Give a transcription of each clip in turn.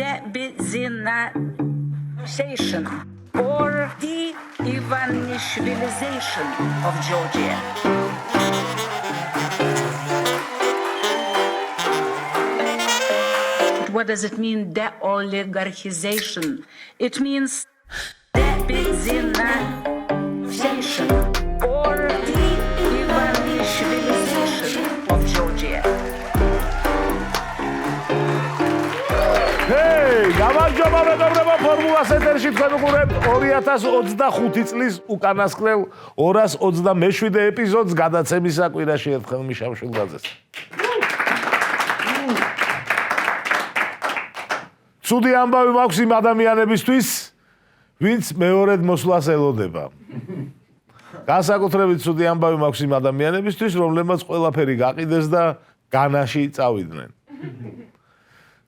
de-Benzinization or de-Ivanishvilization of Georgia. What does it mean, de-oligarchization? It means de-Benzinization or de-Ivanishvilization of Georgia. გამარჯობა მეგობრებო, ფორმულას ეთერში თქვენ უყურებთ 2025 წლის უკანასკნელ 227 ეპიზოდს გადაცემისა კვირაში ერთხელ მიშა მშვილდაძეს. ცუდი ამბავი მაქვს იმ ადამიანებისთვის, ვინც მეორედ მოსვლას ელოდება. განსაკუთრებით ცუდი ამბავი მაქვს იმ ადამიანებისთვის, რომლებმაც ყველაფერი გაყიდეს და განაში წავიდნენ.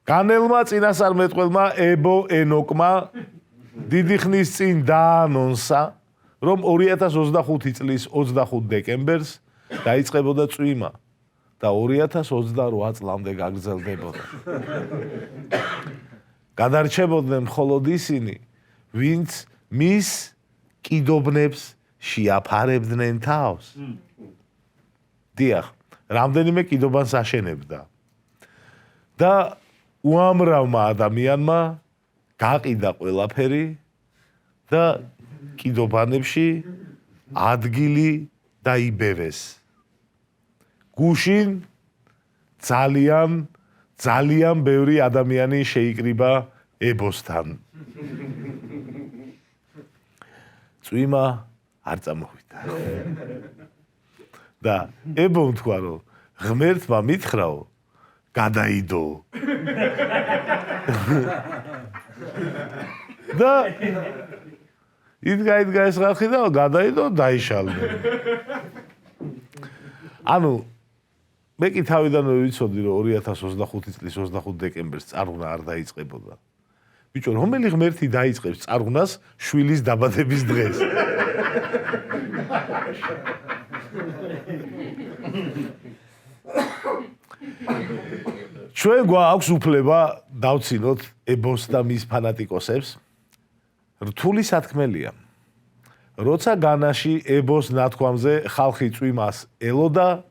განელმა წინასწარმეტყველმა ებო ენოკმა დიდი ხნის წინ დაანონსა, რომ 2025 წლის 25 დეკემბერს დაიწყებოდა წვიმა და 2028 წლამდე გაგრძელდებოდა. გადარჩებოდნენ მხოლოდ ისინი, ვინც მის კიდობნებს შეაფარებდნენ თავს. დიახ, რამდენიმე კიდობანს აშენებდა. და უამრავმა ადამიანმა გაყიდა ყველაფერი და კიდობანებში ადგილი დაიბევეს. გუშინ ძალიან ბევრი ადამიანი შეიკრიბა ებოსთან. წვიმა არ წამოვიდა. და ებომ თქვა, რომ ღმერთმა მითხრაო, გადაიდო. და იდგა ეს ხალხი და გადაიდო, დაიშალდა. ანუ მე კი თავიდანვე ვიცოდი, რომ 2025 წლის 25 დეკემბერს წარღვნა არ დაიწყებოდა. ბიჭო, რომელი ღმერთი დაიწყებს წარღვნას შვილის დაბადების დღეს? ჩვენ გვაქვს უფლება დავცინოთ ებოს და მის ფანატიკოსებს. რთული სათქმელია. როცა განაში ებოს ნათქვამზე ხალხი წვიმას ელოდა,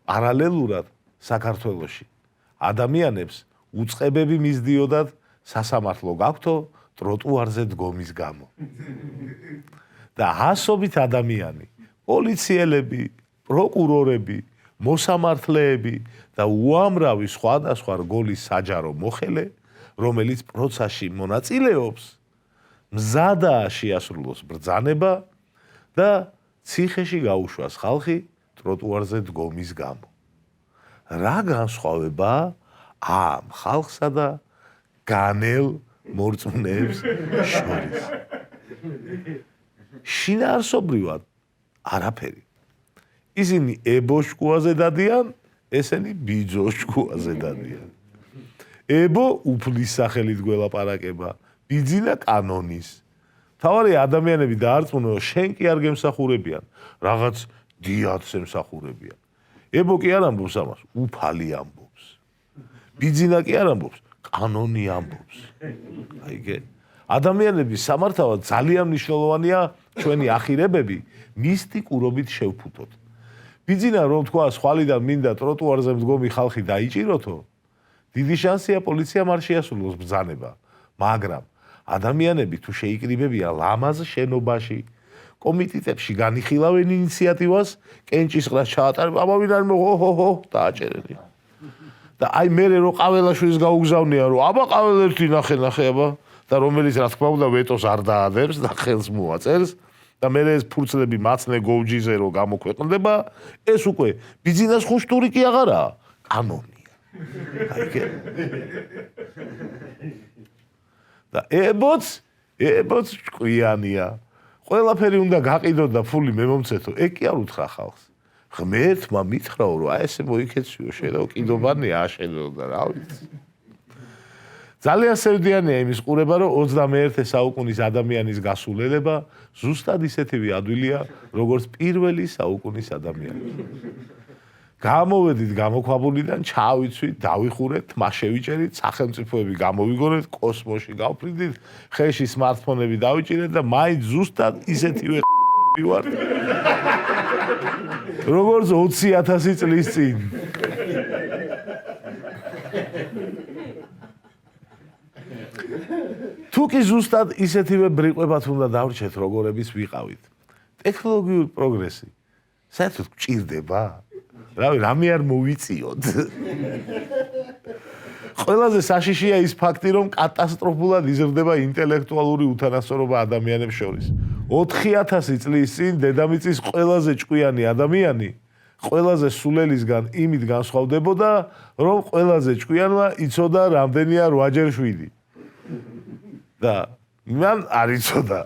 პარალელურად საქართველოში ადამიანებს უწყებები მისდიოდათ სასამართლო გაქვთო ტროტუარზე დგომის გამო. და ასობით ადამიანი, პოლიციელები, პროკურორები, მოსამართლეები და უამრავი სხვადასხვა რგოლის საჯარო მოხელე, რომელიც პროცესში მონაწილეობს, მზადაა შეასრულოს ბრძანება და ციხეში გაუშვას ხალხი ტროტუარზე დგომის გამო. რა განსხვავება ამ ხალხსა და განელ მორწმუნეებს შორის? შინაარსობრივად არაფერი. ისინი ებოს შკუაზე დადიან, ესენი ბიძოს შკუაზე დადიან. ებო უფლის სახელით გველაპარაკება, ბიძინა კანონის. თავარი ადამიანები დაარწმუნო, შენ კი არ გემსახურებიან, რაღაც დიადს ემსახურებიან. ებო კი არ ამბობს ამას, უფალი ამბობს. ბიძინა კი არ ამბობს, კანონი ამბობს. აიგე? ადამიანების სამართავად ძალიან მნიშვნელოვანია ჩვენი ახირებები მისტიკურობით შევფუთოთ. ბიძინა რომ თქვა სხვალიდან მინდა ტროტუარზე მდგომი ხალხი დაიჭიროთო, დიდი შანსია პოლიციამ არ შეასრულოს ბრძანება, მაგრამ ადამიანები თუ შეიკრიბებიან ლამაზ შენობაში, კომიტეტებში განიხილავენ ინიციატივას, კენჭისყრას ჩაატარებ, ამავინ არ მოჰო დააჭერენი. და აი მერე რომ ყაველაშვილს გაუგზავნია, რომ აბა ყაվել ერთი ნახე აბა და რომელიც რა თქმა უნდა ვეტოს არ დაადებს და ხელს მოაწერს და მერე ეს ფურცლები მაცნე გოუჯიზე რომ გამოქვეყნდება, ეს უკვე ბიძინას ხუშტური კი აღარაა, კანონია. აიგე? და ებოც ჭკვიანია. ყველაფერი უნდა გაყიდო და ფული მე მომცეთო, ეგ კი არ უთხრა ხალხს. ღმერთმა მითხრაო, რომ აი ესე მოიქეციო, შედაო კიდობანი აშენო და რა ვიცი. ძალიან სევდიანია იმის ყურება, რომ 21 საუკუნის ადამიანის გასულელება ზუსტად ისეთივე ადვილია, როგორც პირველი საუკუნის ადამიანი. გამოვედით გამოქვაბულიდან, ჩავიცვით, დავიხურეთ, თმა შევიჭერით, სახელმწიფოები გამოვიგონეთ, კოსმოსში გავფრინდით, ხელში სმარტფონები დავიჭირეთ და მაინც ზუსტად ისეთივე ვარ. როგორც 20,000 წლის წინ. თუ კი ზუსტად ისეთივე ბრიყვებად უნდა დავრჩეთ, როგორების ვიყავით. ტექნოლოგიური პროგრესი საერთოდ გჭირდება? რამე არ მოვიწიოთ. ყველაზე საშიშია ის ფაქტი, რომ კატასტროფულად იზრდება ინტელექტუალური უთანასწორობა ადამიანებს შორის. 4,000 წლის წინ დედამიწის ყველაზე ჭკვიანი ადამიანი ყველაზე სულელისგან იმით განსხვავდებოდა, რომ ყველაზე ჭკვიანმა იცოდა რამდენია 8 × 7. და მან არ იცოდა.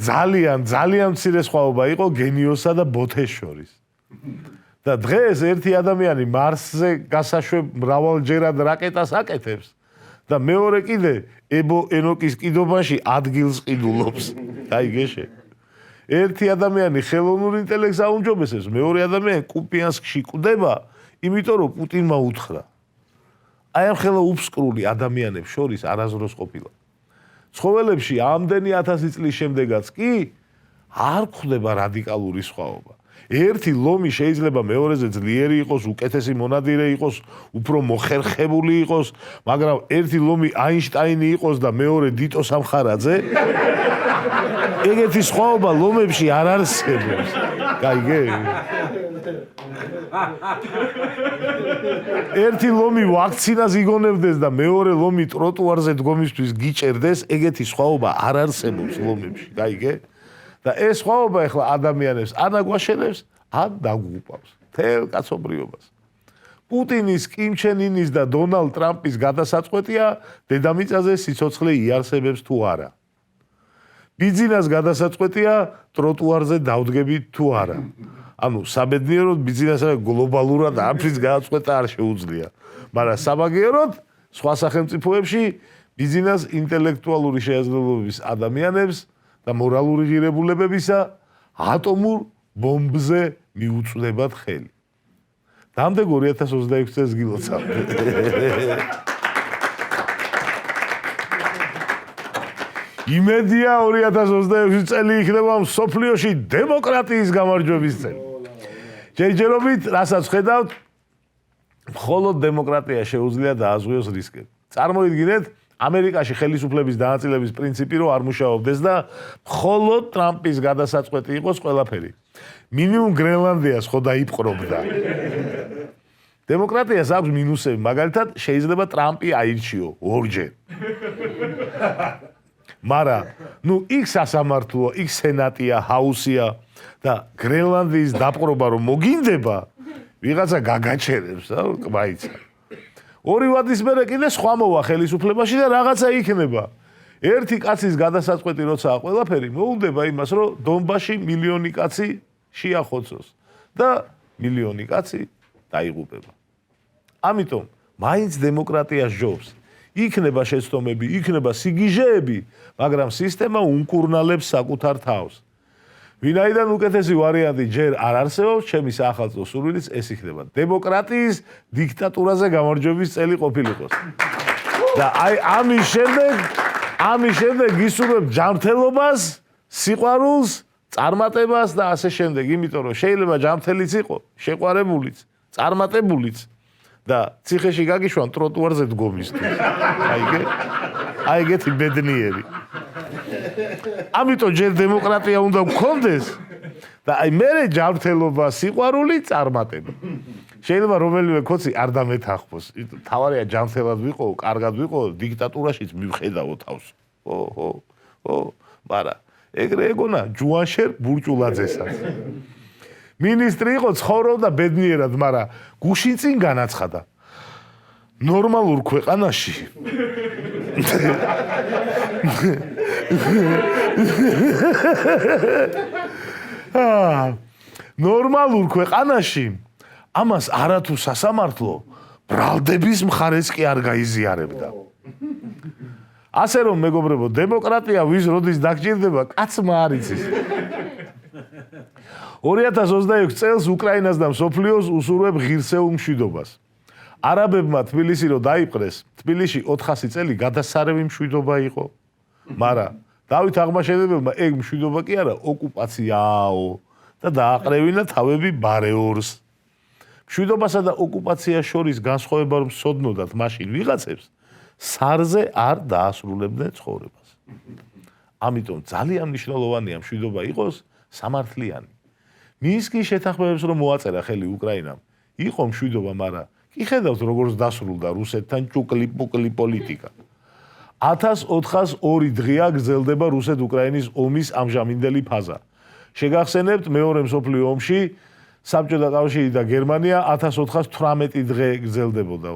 ძალიან მცირე სხვაობა იყო გენიოსსა და ბოთეს შორის. და დღეს ერთი ადამიანი მარსზე გასაშვებ მრავალჯერად რაკეტას აკეთებს და მეორე კიდე ენოკის კიდობაში ადგილს ყიდულობს. აი გეშე. ერთი ადამიანი ხელოვნურ ინტელექტს აუმჯობესებს, მეორე ადამიანი კუპიანსკში კვდება, იმიტომ რომ პუტინმა უთხრა. აი ამ ხელა უბსკრული ადამიანებს შორის არასდროს ყოფილა. ცხოველებში ამდენი 1000 წლის შემდეგაც კი არ გვხვდება რადიკალური სხვაობა. ერთი ლომი შეიძლება მეორეზე ძლიერი იყოს, უკეთესი მონადირე იყოს, უფრო მოხერხებული იყოს, მაგრამ ერთი ლომი აინშტაინი იყოს და მეორე დიტო სამხარაძე, ეგეთი სხვაობა ლომებში არ არსებობს. გაიგე? ერთი ლომი ვაქცინას იგონებდეს და მეორე ლომი ტროტუარზე დგომისთვის გიჭერდეს, ეგეთი სხვაობა არ არსებობს ლომებში. გაიგე? და ეს სხვაობა ახლა ადამიანებს ან აგვაშენებს, ან დაგუყავს მთელ კაცობრიობას. პუტინის, კიმ ჩენ ინის და დონალდ ტრამპის გადასაწყვეტია დედამიწაზე სიცოცხლე იარსებებს თუ არა. ბიძინას გადასაწყვეტია ტროტუარზე დავდგებით თუ არა. ანუ საბედნიეროდ ბიძინასა გლობალურად არაფრის გადაწყვეტა არ შეუძლია. მაგრამ სამაგიეროდ სხვა სახელმწიფოებში ბიძინას ინტელექტუალური შესაძლებლობების ადამიანებს და მორალური ღირებულებებისა ატომურ ბომბზე მიუწვდებათ ხელი. დამდეგ 2026 წელს გილოცავთ. იმედია 2026 წელი იქნება მსოფლიოში დემოკრატიის გამარჯვების წელი. ჯერჯერობით, რასაც ხედავთ, მხოლოდ დემოკრატია შეუძლია დააზღვიოს რისკები. წარმოიდგინეთ, ამერიკაში ხელისუფლების დანაწილების პრინციპი რო არ მუშაობდეს და მხოლოდ ტრამპის გადასაწყვეტი იყოს ყველაფერი. მინიმუმ გრენლანდიას ხო დაიპყრობდა. დემოკრატიას აქვს მინუსები, მაგალითად შეიძლება ტრამპი აირჩიო ორჯერ. მაგრამ, იქ სასამართლოა, იქ სენატია, ჰაუსია და გრენლანდიის დაპყრობა რომ მოგინდება, ვიღაცა გაგაჩერებს, კმაიცა. 2 ვადის მერე კიდე სხვა მოვა ხელისუფლებაში და რაღაცა იქნება. ერთი კაცის გადასაწყვეტი როცაა ყველაფერი, მოუდება იმას, რომ დონბაში მილიონი კაცი შეახოცოს და მილიონი კაცი დაიღუპება. ამიტომ მაინც დემოკრატია ჯობს. იქნება შეცდომები, იქნება სიგიჟეები, მაგრამ სისტემა უმკურნალებს საკუთარ თავს. ვინაიდან უკეთესი ვარიანტი ჯერ არ არსებობს, ჩემი საახალწლო სურვილიც ეს იქნება. დემოკრატიის დიქტატურაზე გამარჯვების წელი ყოფილიყოს. და აი ამის შემდეგ გისურვებ ჯანმრთელობას, სიყვარულს, წარმატებას და ასე შემდეგ, იმიტომ რომ შეიძლება ჯანმრთელიც იყო, შეყვარებულიც, წარმატებულიც და ციხეში გაგიშვან ტროტუარზე დგომისთვის. აი ეგეთი ბედნიერი. ამიტომ ჯერ დემოკრატია უნდა გქონდეს და აი მერე ჯანმრთელობა, სიყვარული, წარმატება. შეიძლება რომელიმე კოცი არ დამეთანხმოს. თავარია ჯანმრთელად ვიყო, კარგად ვიყო, დიქტატურაშიც მივხედავო თავს. მაგრამ ეგრე ეგონა ჯუანშერ ბურჭულაძესაც. მინისტრი იყო, ცხოვრობდა ბედნიერად, მაგრამ გუშინ წინ განაცხადა. ნორმალურ ქვეყანაში ნორმალურ ქვეყანაში ამას არათუ სასამართლო ბრალდების მხარეს კი არ გაიზიარებდა. ასე რომ მეგობრებო, დემოკრატია ვის როდის დაგჭირდება, კაცმა არ იცის. 2026 წელს უკრაინას და მსოფლიოს უსურვებ ღირსეულ მშვიდობას. არაბებმა თბილისი რო დაიპყრეს, თბილისში 400 წელი გადასარევი მშვიდობა იყო. მაგრამ დავით აღმაშენებელმა ეგ მშვიდობა კი არა, ოკუპაციაო და დააყრევინა თავები ბარეორს. მშვიდობასა და ოკუპაციას შორის განსხვავება რომ სოდნოდათ მაშინ ვიღაცებს, სარზე არ დაასრულებდნენ ცხოვრებას. ამიტომ ძალიან მნიშვნელოვანია მშვიდობა იყოს სამართლიანი. მის კი შეთანხმებებს რომ მოაწერა ხელი უკრაინამ, იყო მშვიდობა, მაგრამ კი ხედავთ როგორც დასრულდა რუსეთთან ჭუკლი-პუკლი პოლიტიკა. 1402 დღეა გრძელდება რუსეთ-უკრაინის ომის ამჟამინდელი ფაზა. შეგახსენებთ მეორე მსოფლიო ომში საბჭოთა კავშირი და გერმანია 1418 დღე გრძელდებოდა.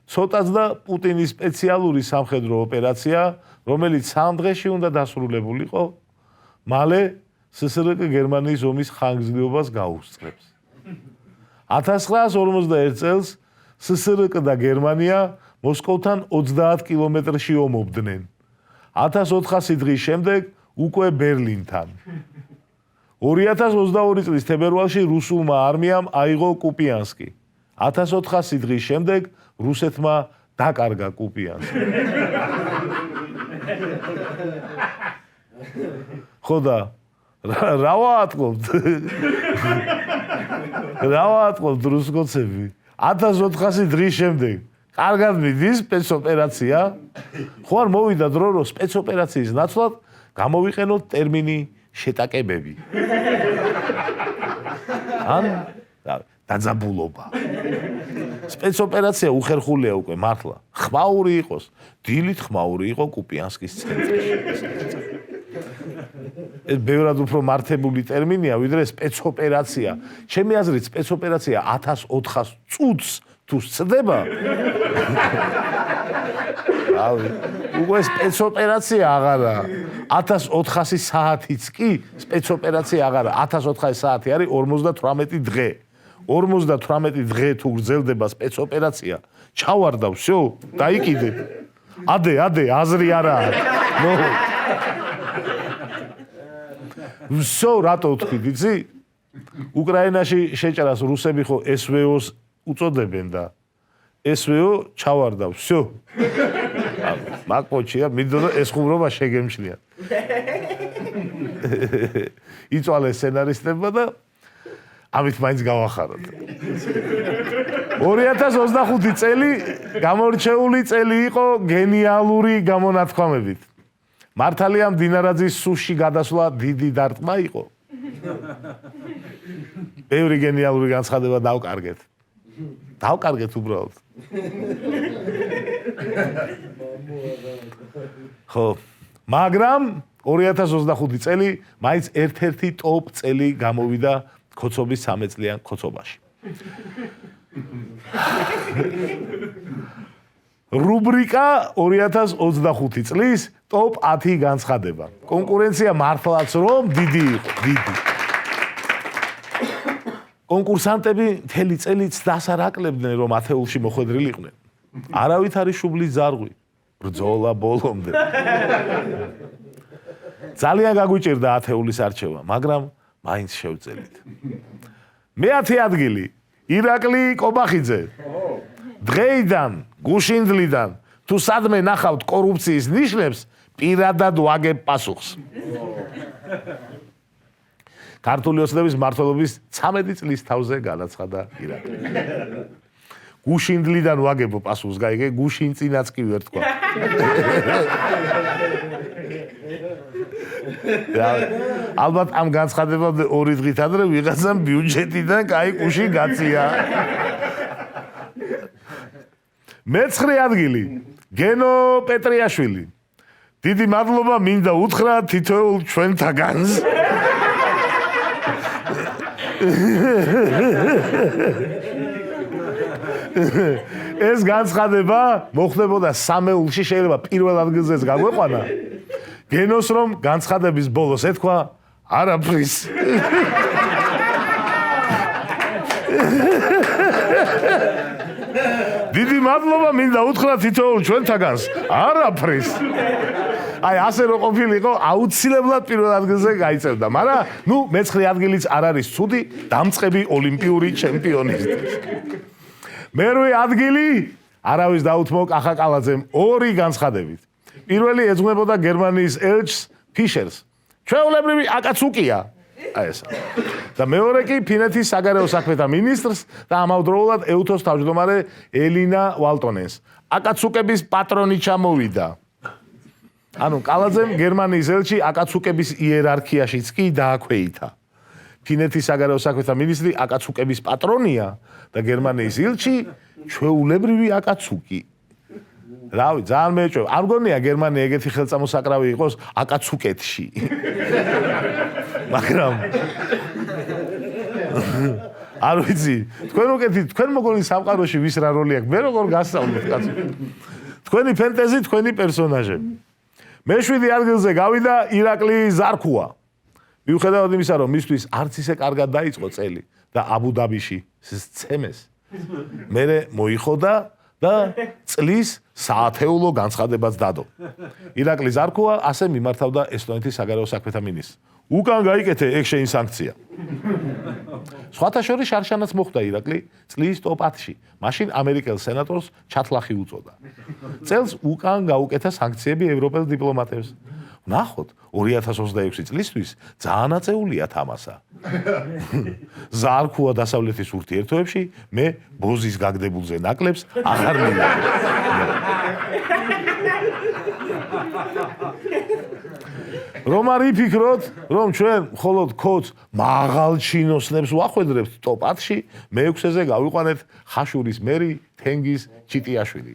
ცოტაც და პუტინის სპეციალური სამხედრო ოპერაცია, რომელიც 3 დღეში უნდა დასრულებულიყო, მალე SSRK გერმანიის ომის ხანგრძლივობას გაუსწრებს. 1941 წელს SSRK და გერმანია მოსკოვთან 30 კილომეტრში ომობდნენ. 1400 დღის შემდეგ უკვე ბერლინთან. 2022 წლის თებერვალში რუსულმა არმიამ აიღო კუპიანსკი. 1400 დღის შემდეგ რუსეთმა დაკარგა კუპიანსკი. ხოდა რა ვაატყობთ? რა ვაატყობთ რუსკოცები? 1400 დღის შემდეგ კარგად მიდის სპეცოპერაცია. ხო არ მოვიდა დრო რომ სპეცოპერაციის ნაცვლად გამოვიყენოთ ტერმინი შეტაკებები. ან დაძაბულობა. სპეცოპერაცია უხერხულია უკვე მართლა. ხმაური იყოს, დილით ხმაური იყო კუპიანსკის ცენტრში. ეს ბევრად უფრო მართებული ტერმინია ვიდრე სპეცოპერაცია. ჩემი აზრით სპეცოპერაცია 1400 წუთს თუ სცდება. რავი, უკვე სპეცოპერაცია აღარა. 1400 საათიც კი სპეცოპერაცია აღარა. 1400 საათი არის 58 დღე. 58 დღე თუ გრძელდება სპეცოპერაცია, ჩავარდა, всё, დაიკიდე. ადე, აზრი არა აქვს. всё, რატო ვთქვით, იცი? უკრაინაში შეჭრას რუსები ხო SVO-ს უწოდებენ და SVO ჩავარდა, всё. მაგპოჩია, მინდოდა ეს ხუმრობა შეგემჩნია. იწვალეს სცენარისტებმა და ამით მაინც გავახაროთ. 2025 წელი გამორჩეული წელი იყო გენიალური გამონათქვამებით. მართალია მდინარაძის სუში გადასვლა დიდი დარტყმა იყო. ბევრი გენიალური განცხადება დავკარგეთ. დავკარგეთ უბრალოდ. ხო, მაგრამ 2025 წელი მაინც ერთ-ერთი ტოპ წელი გამოვიდა ქოცობის 13 წლიან ქოცობაში. რუბრიკა 2025 წლის ტოპ 10 განცხადება. კონკურენცია მართლაც რომ დიდი იყო, დიდი. კონკურსანტები მთელი წელიც დასარაკლებდნენ რომ ათეულში მოხვედრილიყვნენ. არავით არის შუბლის ზარღვი. ბრძოლა ბოლომდე. ძალიან გაგვიჭირდა ათეულის არჩევა, მაგრამ მაინც შევწელით. მე-10 ადგილი ირაკლი კობახიძე. დღეიდან, გუშინდლიდან თუ სადმე ნახავთ კორუფციის ნიშნებს, პირადად ვაგებ პასუხს. ქართული ოცნების მმართველობის 13 წლის თავზე განაცხადა ირაკლი. გუშინდლიდან ვაგებო პასუხს, გაიგე, გუშინწინაც კი ვერ თქვა. ალბათ ამ განცხადებამდე 2 დღით ადრე ვიღაცამ ბიუჯეტიდან კაი კუში გაწია. მე-9 ადგილი გენო პეტრიაშვილი. დიდი მადლობა მინდა უთხრა თითოეულ ჩვენთაგანს. ეს განცხადება მოხდებოდა სამეულში, შეიძლება პირველ ადგილზეც გაგვეყვანა. გენოს რომ განცხადების ბოლოს ეთქვა არაფრის. დიდი მადლობა მინდა უთხრა თითოეულ ჩვენთაგანს არაფრის. აი ასე რო ყოფილიყო, აუცილებლად პირველ ადგილზე გაიწევდა, მაგრამ ნუ მეცხრე ადგილიც არ არის ცუდი, დამწყები ოლიმპიური ჩემპიონისთვის. მერვე ადგილი არავის დაუთმო კახაკალაძემ ორი განცხადებით. პირველი ეძღვნებოდა გერმანიის ელჩს ფიშერს. ჩვეულებრივი აკაცუკია. აი ეს. და მეორე კი ფინეთის საგარეო საქმეთა მინისტრს და ამავდროულად ეუთოს თავმჯდომარე ელინა ვალტონენს. აკაცუკების პატრონი ჩამოვიდა. ანუ კალაძემ გერმანიის ელჩი აკაცუკების იერარქიაშიც კი დააქვეითა. ფინეთის საგარეო საქმეთა მინისტრი აკაცუკების პატრონია და გერმანიის ელჩი ჩვეულებრივი აკაცუკი. რავი, ძალიან მეეჭვება. არ მგონია გერმანია ეგეთი ხელწამოსაკრავი იყოს აკაცუკეთში. მაგრამ არ ვიცი, თქვენ უკეთით, თქვენ მოგონი სამყაროში ვის რა როლი აქვს? მე როგორ გასწავლეთ, კაცო? თქვენი ფენტეზი, თქვენი პერსონაჟები. მეშვიდე ადგილზე გავიდა ირაკლი ზარქუა. მიუხედავად იმისა, რომ მისთვის არც ისე კარგად დაიწყო წელი და აბუ-დაბიში სცემეს, მერე მოიხოდა და წლის საათეულო განცხადებაც დადო. ირაკლი ზარქუა ასე მიმართავდა ესტონეთის საგარეო საქმეთა მინისტრს. უკან გაიკეთე ეგ შენი სანქცია. სხვათა შორის შარშანაც მოხდა ირაკლი წლის ტოპ-10-ში. მაშინ ამერიკელ სენატორს ჩათლახი უწოდა. წელს უკან გაუკეთა სანქციები ევროპელ დიპლომატებს. ნახოთ, 2026 წლისთვის ძალიან აწეულია თამასა. ზარქუა დასავლეთის ურთიერთობებში მე ბოზის გაგდებულზე ნაკლებს აღარ მინდა. რომ არ იფიქროთ, რომ ჩვენ მხოლოდ ქოც მაღალ ჩინოსნებს ვახვედრებთ ტოპ-10-ში, მე-6-ზე გავიყვანეთ ხაშურის მერი თენგიზ ჩიტიაშვილი.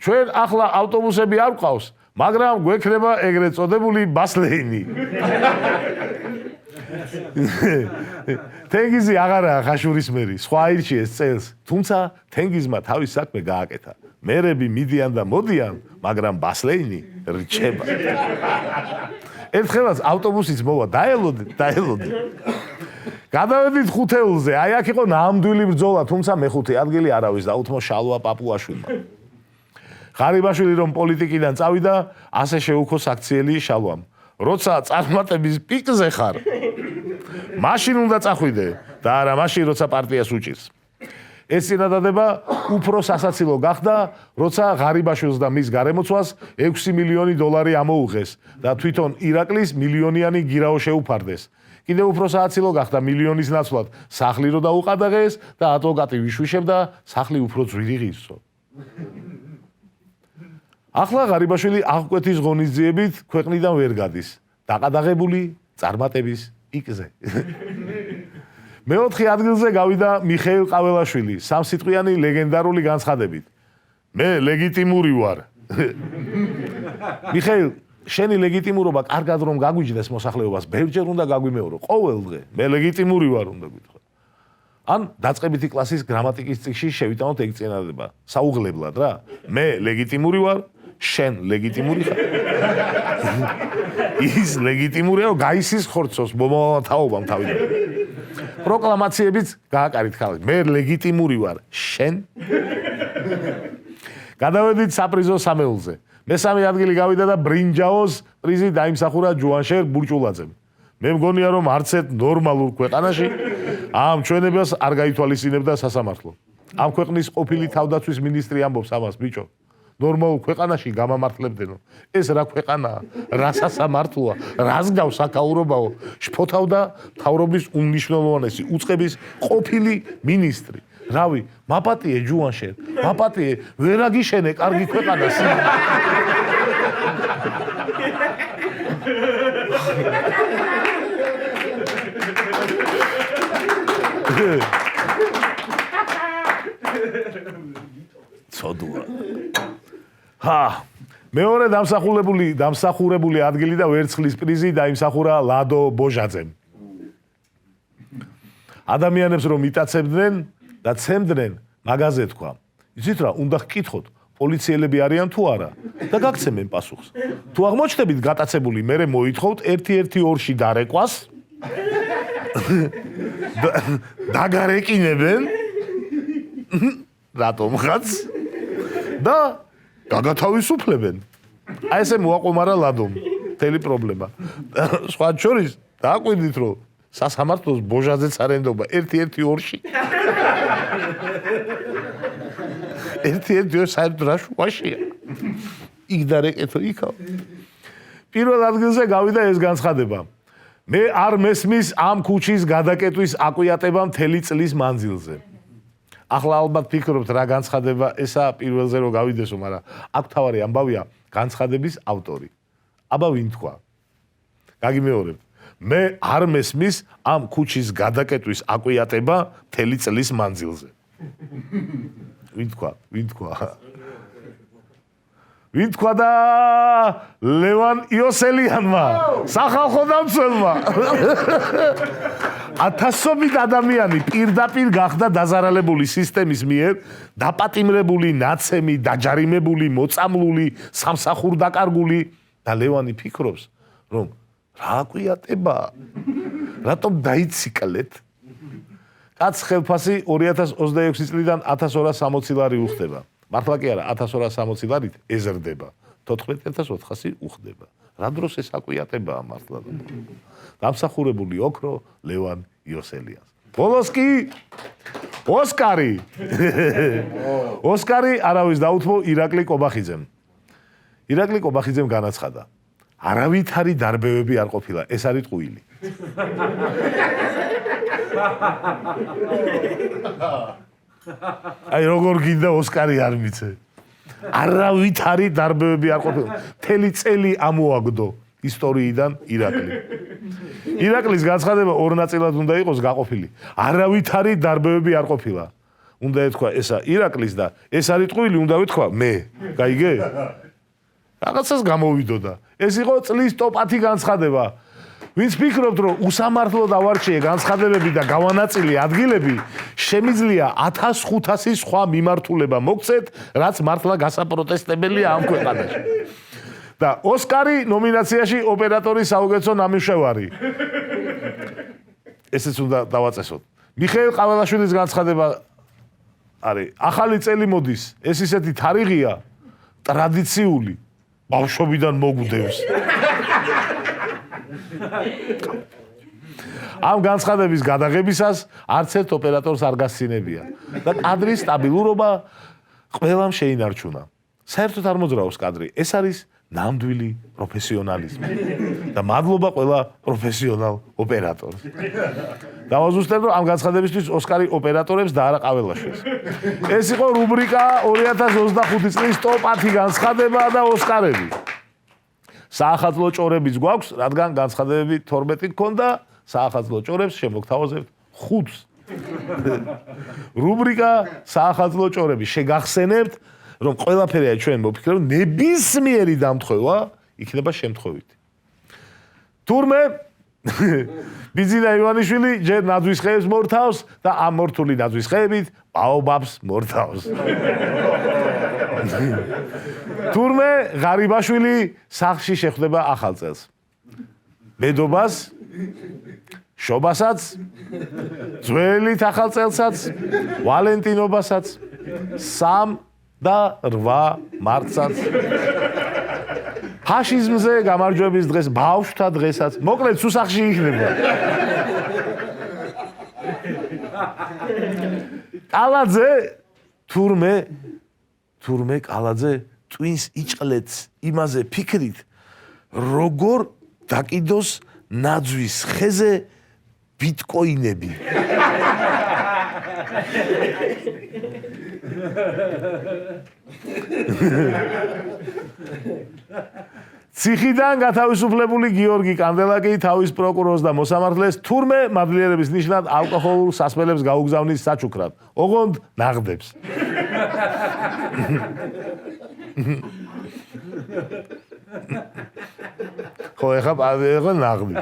ჩვენ ახლა ავტობუსები არ გვყავს, მაგრამ გვექნება ეგრეთ წოდებული ბასლეინი. თენგიზი აღარაა ხაშურის მერი, სხვა აირჩიეს წელს, თუმცა თენგიზმა თავის საქმე გააკეთა. მერები მიდიან და მოდიან, მაგრამ ბასლეინი რჩება. ერთხელაც ავტობუსიც მოვა, დაელოდეთ. გადავედით ხუთეულზე, აი აქ იყო ნამდვილი ბრძოლა, თუმცა მეხუთე ადგილი არავის დაუთმო შალვა პაპუაშვილმა. ღარიბაშვილი რომ პოლიტიკიდან წავიდა, ასე შეუქო საქციელი შალვამ. როცა წარმატების პიკზე ხარ, მაშინ უნდა წახვიდე და არა მაშინ, როცა პარტიას უჭირს. ეს წინადადება უფრო სასაცილო გახდა, როცა ღარიბაშვილს და მის გარემოცვას 6 მილიონი დოლარი ამოუღეს და თვითონ ირაკლის მილიონიანი გირაო შეუფარდეს. კიდევ უფრო სასაცილო გახდა მილიონის ნაცვლად სახლი რო დაუყადაღეს და ადვოკატი ვიშვიშებდა სახლი უფრო ძვირი ღირსო. ახლა ღარიბაშვილი აღკვეთის ღონისძიებით ქვეყნიდან ვერ გადის. დაყადაღებული წარმატების პიკზე. მეოთხე ადგილზე გავიდა მიხეილ ყაველაშვილი, სამსიტყვიანი ლეგენდარული განცხადებით. მე ლეგიტიმური ვარ. მიხეილ, შენი ლეგიტიმურობა კარგად რომ გაგვიჯდეს მოსახლეობას, ბევრჯერ უნდა გაგვიმეორო. ყოველ დღე მე ლეგიტიმური ვარ უნდა გითხრა. ან დაწყებითი კლასის გრამატიკის წიგნში შევიტანოთ ეგ წინადადება. საუღლებლად რა. მე ლეგიტიმური ვარ, შენ ლეგიტიმური ხარ. ის ლეგიტიმურია გაისის ხორცოს მომავალთაობამ თავიდან. პროკლამაციებიც გააკარით ხალხი. მე ლეგიტიმური ვარ, შენ. გადავედით საპრიზო სამეულზე. მესამე ადგილი გავიდა და ბრინჯაოს პრიზი დაიმსახურა ჯუანშერ ბურჭულაძემ. მე მგონია რომ არც ერთ ნორმალურ ქვეყანაში ამ ჩვენებას არ გაითვალისწინებდა სასამართლო. ამ ქვეყნის ყოფილი თავდაცვის მინისტრი ამბობს ამას, ბიჭო. ნორმალურ ქვეყანაში გამამართლებდენო. ეს რა ქვეყანაა? რა სასამართლოა? რას გავს საკაურობაო? შფოთავდა მთავრობის უმნიშვნელოვანესი უწყების ყოფილი მინისტრი. რავი, მაპატიე ჯუანშერ, მაპატიე, ვერ აგიშენე კარგი ქვეყანას. ცოდუა. მეორე დამსახურებული ადგილი და ვერცხლის პრიზი დაიმსახურა ლადო ბოჟაძემ. ადამიანებს რომ იტაცებდნენ და ცემდნენ, მაგაზე თქვა. იცით რა, უნდა გკითხოთ, პოლიციელები არიან თუ არა და გაგცემენ პასუხს. თუ აღმოჩნდებით გატაცებული, მერე მოითხოვთ 1-1-2-ში დარეკვას. დაგარეკინებენ. რატომღაც და გაგათავისუფლებენ. აი ესე მოაყომარა ლადომ მთელი პრობლემა სხვა შორის დააკვირდით რომ სასამართლოს ბოჟაძეც არ ენდობა 1-1-2-ში ერთ-ერთი საერთოდ რა შუაშია იქ დარეკეთო იქა პირველ ადგილზე გავიდა ეს განცხადება მე არ მესმის ამ ქუჩის გადაკეტვის აკვიატება მთელი წლის მანძილზე ახლა ალბათ ფიქრობთ რა განცხადება ესა პირველზე რომ გავიდესო მაგრამ აქ თავარი ამბავია განცხადების ავტორი აბა ვინ თქვა გაგიმეორებ მე არ მესმის ამ ქუჩის გადაკეტვის აკვიატება მთელი წლის მანძილზე ვინ თქვა და ლევან იოსელიანმა სახალხო დამცველმა ათასობით ადამიანი პირდაპირ გახდა დაზარალებული სისტემის მიერ დაპატიმრებული ნაცემი დაჯარიმებული მოწამლული სამსახურდაკარგული და ლევანი ფიქრობს რომ რა აკვიატება რატომ დაიციკლეთ კაც ხელფასი 2026 წლიდან 1260 ლარი უხდება მართლა კი არა 1260 ლარით ეზრდება 14400 უხდება რა დროს ეს აკვიატებაა მართლა დამსახურებული ოქრო ლევან იოსელიანს ბოლოს კი ოსკარი არავის დაუთმო ირაკლი კობახიძემ განაცხადა არავითარი დარბევები არ ყოფილა ეს არის ტყუილი აი როგორ გინდა ოსკარი არ მიცე არავითარი დარბევები არ ყოფილა მთელი წელი ამოაგდო ისტორიიდან ირაკლის განცხადება ორ ნაწილად უნდა იყოს გაყოფილი არავითარი დარბევები არ ყოფილა უნდა ეთქვა ესა ირაკლის და ეს არის ტყუილი უნდა ვეთქვა მე გაიგე რაღაცას გამოვიდოდა ეს იყო წლის ტოპ-10 განცხადება ვინც ფიქრობთ რომ უსამართლო დავარჩიე განცხადებები და გავანაწილე ადგილები შემიძლია 1500 სხვა მიმართულება მოგცეთ რაც მართლა გასაპროტესტებელია ამ ქვეყანაში და ოსკარი ნომინაციაში ოპერატორის საუკეთესო ნამუშევარი ესეც უნდა დავაწესოთ მიხეილ ყაველაშვილის განცხადება არის ახალი წელი მოდის ეს ისეთი თარიღია ტრადიციული ბავშვობიდან მოგვდევს ამ განცხადების გადაღებისას არც ერთ ოპერატორს არ გასცინებია და კადრის სტაბილურობა ყველამ შეინარჩუნა საერთოდ არ მოძრაობს კადრი ეს არის ნამდვილი პროფესიონალიზმი და მადლობა ყველა პროფესიონალ ოპერატორს დავაზუსტებ რომ ამ განცხადებისთვის ოსკარი ოპერატორებს და არა ყაველაშვილს ეს იყო რუბრიკა 2025 წლის ტოპ-10 განცხადება და ოსკარები საახალწლო ჭორებიც გვაქვს რადგან განცხადებები 12 გქონდა საახალწლო ჭორებს შემოგთავაზებთ 5-ს რუბრიკა საახალწლო ჭორები შეგახსენებთ რომ ყველაფერია ჩვენ მოფიქრებთ ნებისმიერი დამთხოვა იქნება შემთხვევითი თურმე ბიზინა ივანიშვილი ჯერ ნაძვის ხეებს მორთავს და ამ მორთული ნაძვის ხეებით ბაობაბს მორთავს თურმე ღარიბაშვილი სახლში შეხვდება ახალ წელს მედობას შობასაც ძველით ახალ წელსაც ვალენტინობასაც 3 და 8 მარტსაც ფაშიზმზე გამარჯვების დღეს ბავშვთა დღესაც მოკლედ სუსახში იქნება კალაძე თურმე კალაძე twins იჭყლეთს იმაზე ფიქრით როგორ დაკიდოს ნაძვის ხეზე ბიტკოინები ციხიდან გათავისუფლებული გიორგი კანდელაკი თავის პროკურორს და მოსამართლეს თურმე მადლიერების ნიშნად ალკოჰოლურ სასმელებს გაუგზავნის საჩუქრად ოღონდ ნაღდებს ხო ეხლა ნაღდი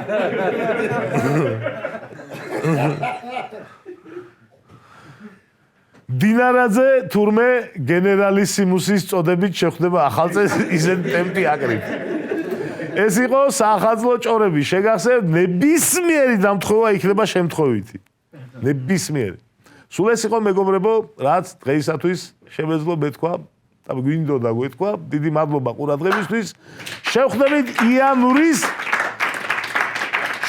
დინარაძე თურმე გენერალისიმუსის წოდებით შეხვდება ახალწელს ისეთ ტემპი აკრით ეს იყო საახალწლო ჭორები შეგახსენებთ ნებისმიერი დამთხოვა იქნება შემთხვევითი ნებისმიერი სულ ეს იყო მეგობრებო რაც დღეისათვის შემეძლო მეთქვა და გვინდოდა გვეთქვა, დიდი მადლობა ყურადღებისთვის. შევხვდებით იანვრის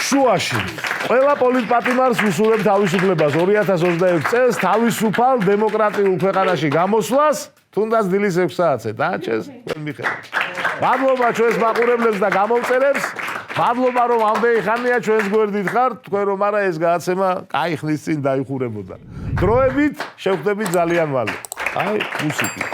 შუაში. ყველა პოლიტპატიმარს ვისურვებ თავისუფლებას 2021 წელს თავისუფალ დემოკრატიულ ქვეყანაში გამოსვლას, თუნდაც დილის 6 საათზე. დაჩეს თქვენ მიხედავთ. მადლობა ჩვენს მაყურებლებს და გამომწერებს. მადლობა რომ ამდენი ხანია ჩვენს გვერდით ხართ, თქვენ რომ არა ეს გადაცემა კაი ხნის წინ დაიხურებოდა. დროებით შევხვდებით ძალიან მალე. აი, მუსიკით.